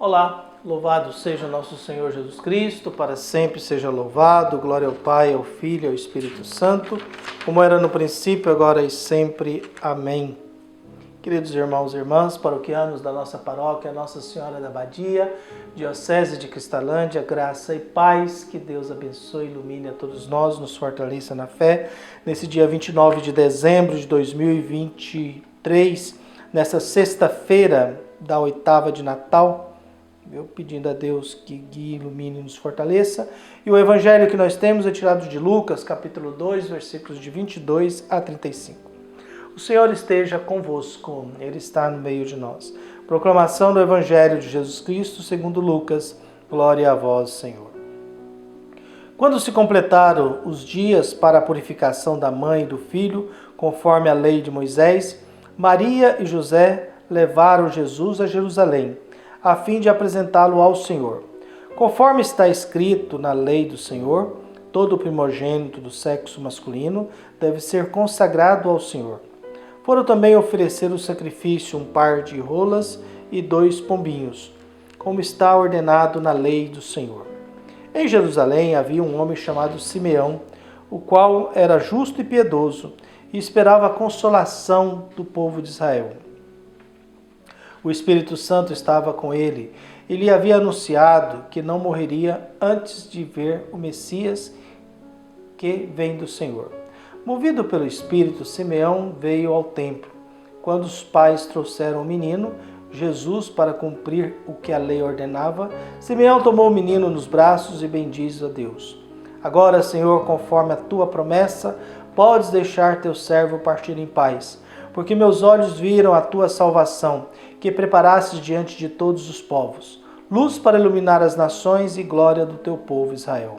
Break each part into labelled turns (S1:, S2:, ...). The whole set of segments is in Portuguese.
S1: Olá, louvado seja nosso Senhor Jesus Cristo, para sempre seja louvado, glória ao Pai, ao Filho e ao Espírito Santo, como era no princípio, agora e sempre. Amém. Queridos irmãos e irmãs, paroquianos da nossa paróquia, Nossa Senhora da Abadia, Diocese de Cristalândia, graça e paz, que Deus abençoe e ilumine a todos nós, nos fortaleça na fé, nesse dia 29 de dezembro de 2023, nessa sexta-feira da oitava de Natal, eu pedindo a Deus que guie, ilumine e nos fortaleça. E o evangelho que nós temos é tirado de Lucas, capítulo 2, versículos de 22 a 35. O Senhor esteja convosco, Ele está no meio de nós. Proclamação do evangelho de Jesus Cristo segundo Lucas. Glória a vós, Senhor. Quando se completaram os dias para a purificação da mãe e do filho, conforme a lei de Moisés, Maria e José levaram Jesus a Jerusalém, a fim de apresentá-lo ao Senhor. Conforme está escrito na lei do Senhor, todo primogênito do sexo masculino deve ser consagrado ao Senhor. Foram também oferecer o sacrifício um par de rolas e 2 pombinhos, como está ordenado na lei do Senhor. Em Jerusalém havia um homem chamado Simeão, o qual era justo e piedoso, e esperava a consolação do povo de Israel. O Espírito Santo estava com ele e lhe havia anunciado que não morreria antes de ver o Messias que vem do Senhor. Movido pelo Espírito, Simeão veio ao templo. Quando os pais trouxeram o menino, Jesus, para cumprir o que a lei ordenava, Simeão tomou o menino nos braços e bendiz a Deus. Agora, Senhor, conforme a tua promessa, podes deixar teu servo partir em paz, porque meus olhos viram a tua salvação, que preparastes diante de todos os povos, luz para iluminar as nações e glória do teu povo Israel.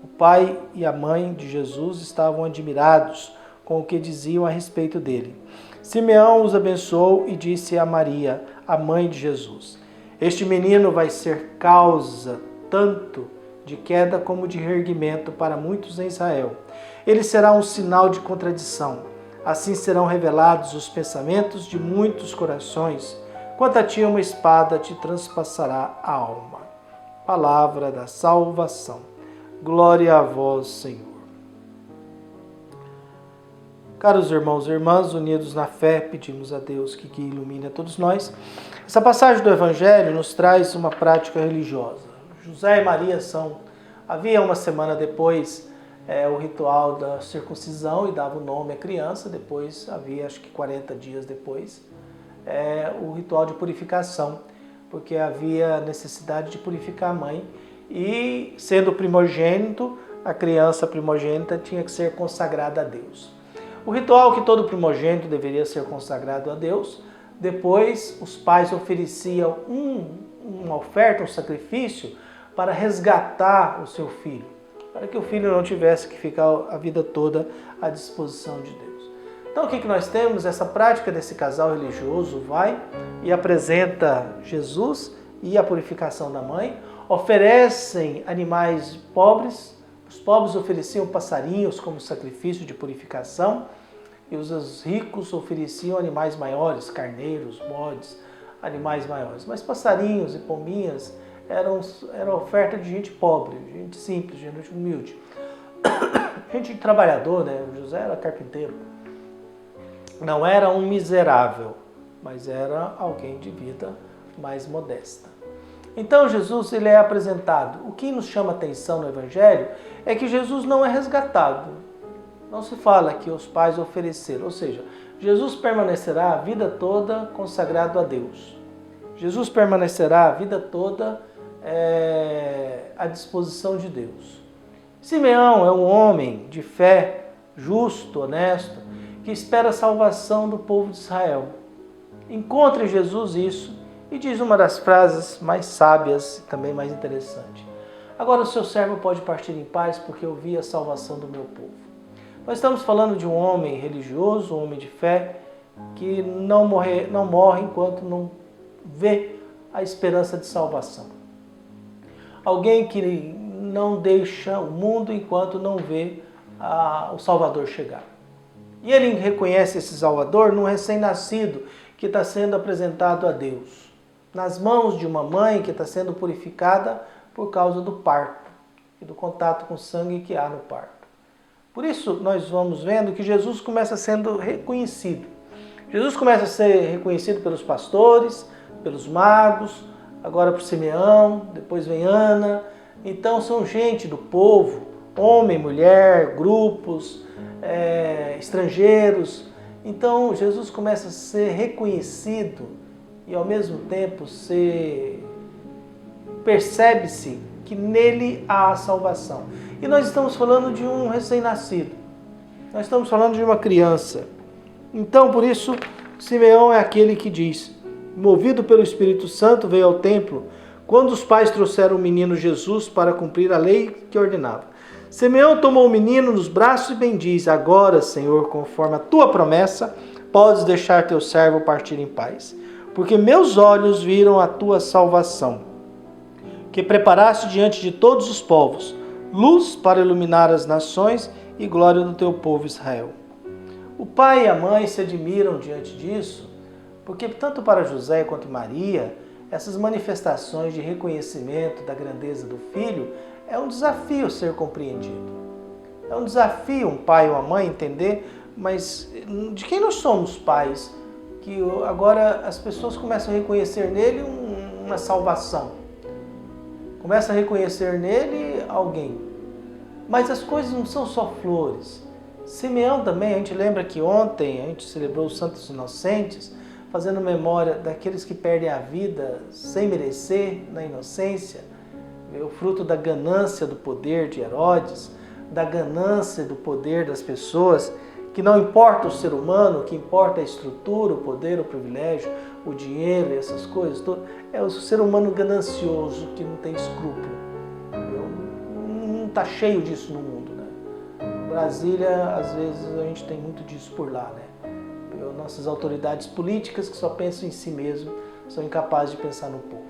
S1: O pai e a mãe de Jesus estavam admirados com o que diziam a respeito dele. Simeão os abençoou e disse a Maria, a mãe de Jesus: Este menino vai ser causa tanto de queda como de reerguimento para muitos em Israel. Ele será um sinal de contradição. Assim serão revelados os pensamentos de muitos corações. Quanto a ti, uma espada te transpassará a alma. Palavra da salvação. Glória a vós, Senhor. Caros irmãos e irmãs, unidos na fé, pedimos a Deus que ilumine a todos nós. Essa passagem do Evangelho nos traz uma prática religiosa. José e Maria havia uma semana depois o ritual da circuncisão e dava o nome à criança. Depois havia, acho que 40 dias depois, o ritual de purificação, porque havia necessidade de purificar a mãe. E, sendo primogênito, a criança primogênita tinha que ser consagrada a Deus. O ritual que todo primogênito deveria ser consagrado a Deus. Depois, os pais ofereciam uma oferta, um sacrifício, para resgatar o seu filho, para que o filho não tivesse que ficar a vida toda à disposição de Deus. Então, o que nós temos? Essa prática desse casal religioso vai e apresenta Jesus e a purificação da mãe, oferecem animais pobres, os pobres ofereciam passarinhos como sacrifício de purificação, e os ricos ofereciam animais maiores, carneiros, bodes, animais maiores. Mas passarinhos e pombinhas era oferta de gente pobre, gente simples, gente humilde. Gente trabalhador, né? O José era carpinteiro. Não era um miserável, mas era alguém de vida mais modesta. Então Jesus ele é apresentado. O que nos chama atenção no Evangelho é que Jesus não é resgatado. Não se fala que os pais ofereceram, ou seja, Jesus permanecerá a vida toda consagrado a Deus. Jesus permanecerá a vida toda à disposição de Deus. Simeão é um homem de fé, justo, honesto, que espera a salvação do povo de Israel. Encontra em Jesus isso e diz uma das frases mais sábias e também mais interessante. Agora o seu servo pode partir em paz porque eu vi a salvação do meu povo. Nós estamos falando de um homem religioso, um homem de fé, que não morre enquanto não vê a esperança de salvação. Alguém que não deixa o mundo enquanto não vê o Salvador chegar. E ele reconhece esse Salvador num recém-nascido que está sendo apresentado a Deus. nas mãos de uma mãe que está sendo purificada por causa do parto e do contato com o sangue que há no parto. Por isso, nós vamos vendo que Jesus começa sendo reconhecido. Jesus começa a ser reconhecido pelos pastores, pelos magos, agora por Simeão, depois vem Ana. Então, são gente do povo, homem, mulher, grupos, estrangeiros. Então, Jesus começa a ser reconhecido e, ao mesmo tempo, percebe-se que nele há a salvação. E nós estamos falando de um recém-nascido. Nós estamos falando de uma criança. Então, por isso, Simeão é aquele que diz: movido pelo Espírito Santo, veio ao templo, quando os pais trouxeram o menino Jesus para cumprir a lei que ordenava. Simeão tomou o menino nos braços e bendiz: agora, Senhor, conforme a tua promessa, podes deixar teu servo partir em paz, porque meus olhos viram a tua salvação, que preparaste diante de todos os povos, luz para iluminar as nações e glória do teu povo Israel. O pai e a mãe se admiram diante disso, porque tanto para José quanto Maria, essas manifestações de reconhecimento da grandeza do filho é um desafio ser compreendido. É um desafio um pai ou uma mãe entender, mas de quem nós somos pais? Que agora as pessoas começam a reconhecer nele uma salvação. Começam a reconhecer nele alguém. Mas as coisas não são só flores. Simeão também, a gente lembra que ontem a gente celebrou os Santos Inocentes, fazendo memória daqueles que perdem a vida sem merecer, na inocência, o fruto da ganância do poder de Herodes, da ganância do poder das pessoas, que não importa o ser humano, o que importa é a estrutura, o poder, o privilégio, o dinheiro e essas coisas todas. É o ser humano ganancioso que não tem escrúpulo. Não está cheio disso no mundo, né? Brasília, às vezes, a gente tem muito disso por lá, né? Nossas autoridades políticas que só pensam em si mesmo, são incapazes de pensar no povo.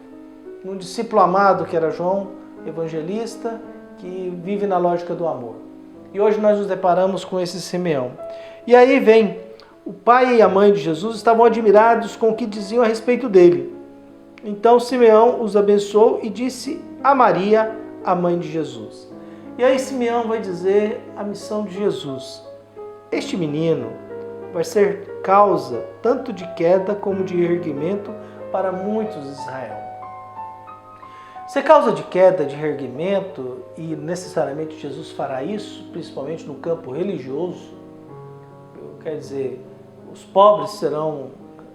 S1: Um discípulo amado que era João, evangelista, que vive na lógica do amor. E hoje nós nos deparamos com esse Simeão. E aí vem, o pai e a mãe de Jesus estavam admirados com o que diziam a respeito dele. Então Simeão os abençoou e disse a Maria, a mãe de Jesus. E aí Simeão vai dizer a missão de Jesus. Este menino vai ser causa tanto de queda como de erguimento para muitos de Israel. Ser causa de queda, de reerguimento, e necessariamente Jesus fará isso, principalmente no campo religioso, quer dizer, os pobres serão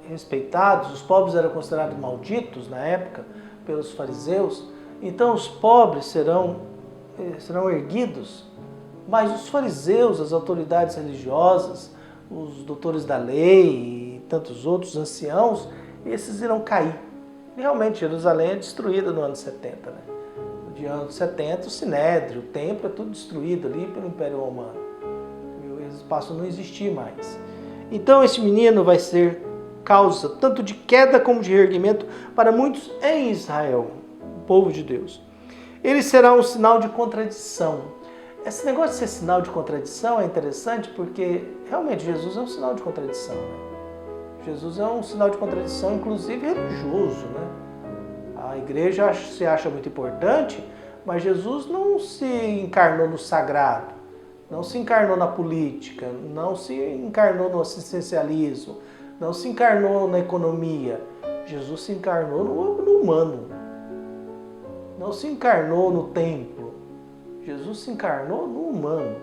S1: respeitados, os pobres eram considerados malditos na época pelos fariseus, então os pobres serão erguidos, mas os fariseus, as autoridades religiosas, os doutores da lei e tantos outros anciãos, esses irão cair. E realmente Jerusalém é destruída no ano 70. Né? No ano 70, o Sinédrio, o templo é tudo destruído ali pelo Império Romano. E eles passam a não existir mais. Então esse menino vai ser causa tanto de queda como de reerguimento para muitos em Israel, o povo de Deus. Ele será um sinal de contradição. Esse negócio de ser sinal de contradição é interessante porque realmente Jesus é um sinal de contradição. Né? Jesus é um sinal de contradição, inclusive religioso. Né? A igreja se acha muito importante, mas Jesus não se encarnou no sagrado, não se encarnou na política, não se encarnou no assistencialismo, não se encarnou na economia. Jesus se encarnou no humano, não se encarnou no templo. Jesus se encarnou no humano.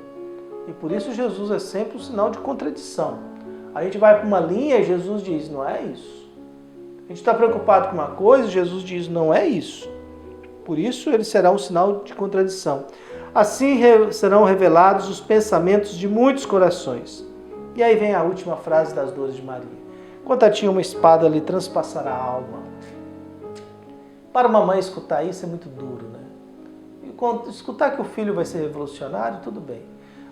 S1: E por isso Jesus é sempre um sinal de contradição. A gente vai para uma linha e Jesus diz, não é isso. A gente está preocupado com uma coisa e Jesus diz, não é isso. Por isso ele será um sinal de contradição. Assim serão revelados os pensamentos de muitos corações. E aí vem a última frase das dores de Maria. Quanto a ti uma espada lhe transpassará a alma. Para uma mãe escutar isso é muito duro, né? Escutar que o filho vai ser revolucionário, tudo bem.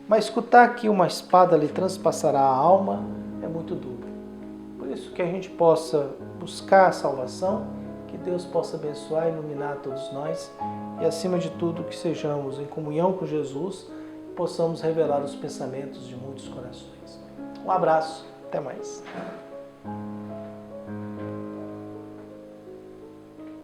S1: Mas escutar que uma espada lhe transpassará a alma é muito duro. Por isso que a gente possa buscar a salvação, que Deus possa abençoar e iluminar todos nós e, acima de tudo, que sejamos em comunhão com Jesus e possamos revelar os pensamentos de muitos corações. Um abraço, até mais.